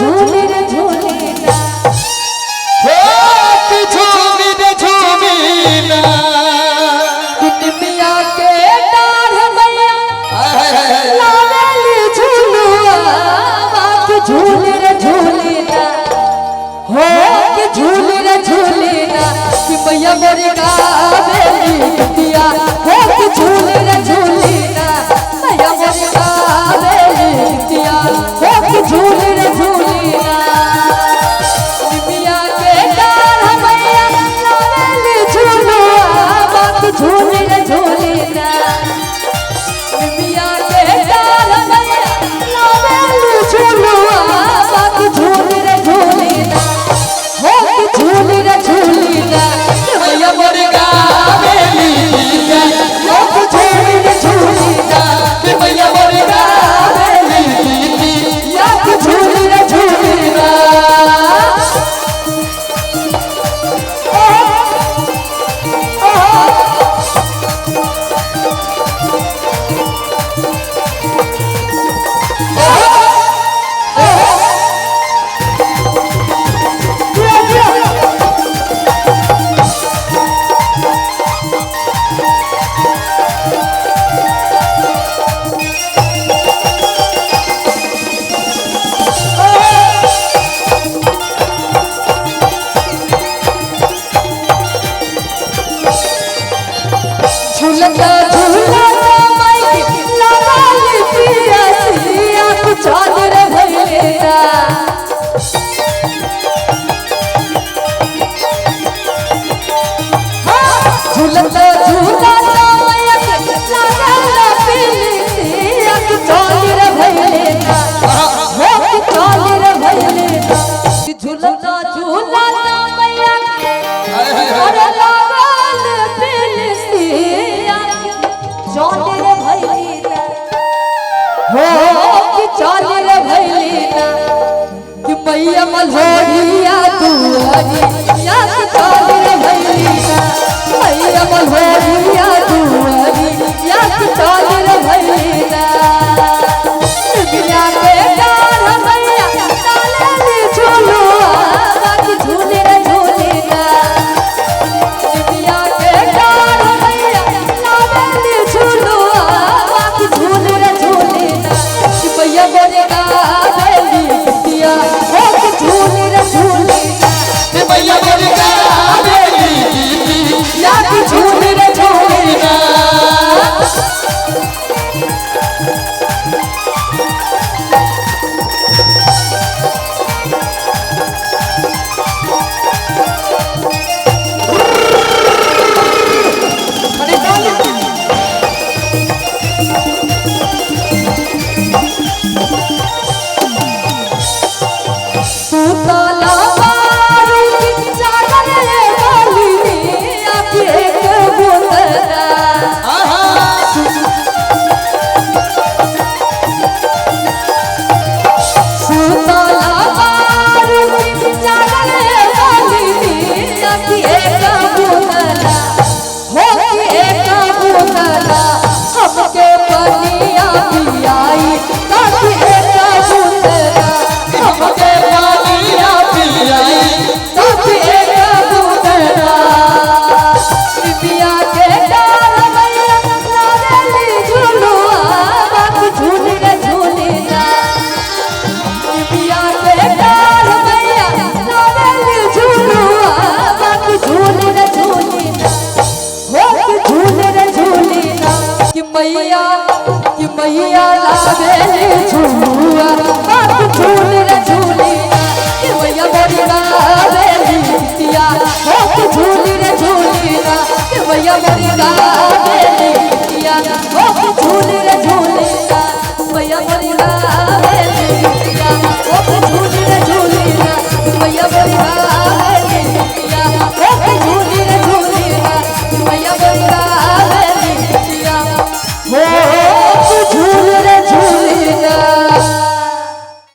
झूली रे झूली ना झूमी रे झूमी ना मिया के डार मैया लावेली झूलुआ बाकी झूली रे झूली ना हो कि झूली रे झूली ना कि मैया मोरी गावेली बिटिया हो कि झूली रे झूली ना मैया मोरी गावेली बिटिया हो कि झूली रे झूली ना मिया के डार मैया लावेली झूलुआ बाकी झूली रे झूली ना मिया के डार मैया लावेली झूलुआ बाकी झूली रे झूली ना हो कि झूली रे झूली ना मैया मोरी गावेली बिटिया हो कि झूली रे झूली ना मैया मोरी गावेली बिटिया कि झूली रे झूली ना झूलता झूलता माई लावाली पिया सिया को चादर भइलेरा झूलता झूलता माई लावाली पिया सिया को चादर भइलेरा हो कि चादर भइलेरा झूलता झूलता मैया अरे लावाल पिया चादर भइलेरा हो कि चादर भइलेरा कि मैया मल्होरिया दुआरी या कि चादर भइलेरा मैया मल्होरिया दुआरी या कि चादर भइलेरा मिया के डार मैया लालेली झूलुआ बाकी झूले रे झूलेरा मिया के डार मैया लालेली झूलुआ बाकी झूले रे झूलेरा कि मैया मोरे गावेली बिटिया हो कि झूले रे झूलेरा मैया मोरी गावेली या कि झूले रे झूलेरा सुतला बारू की चादर रे वाली आके एक बुंदरा सुतला बारू की चादर रे वाली आके एक बुंदरा हो कि एक बुंदरा हमके पनिया पियाई ताकि एक बुंदरा हमके पनिया पियाई ताकि एक बुंदरा पिया के डार मैया लालेली झूलुआ बाकी झूली रे झूलेरा पिया के डार मैया लालेली झूलुआ बाकी झूली रे झूलेरा हो कि झूली रे झूलेरा कि मैया लावेली झूलुआ बाकी झूली रे झूलेरा कि मैया मोरी गावेली बिटिया हो कि झूली रे झूलेरा कि मैया मोरी गावेली बिटिया हो कि झूली रे झूलेरा मैया मोरी गावेली बिटिया हो कि झूली रे झूलेरा मैया मोरी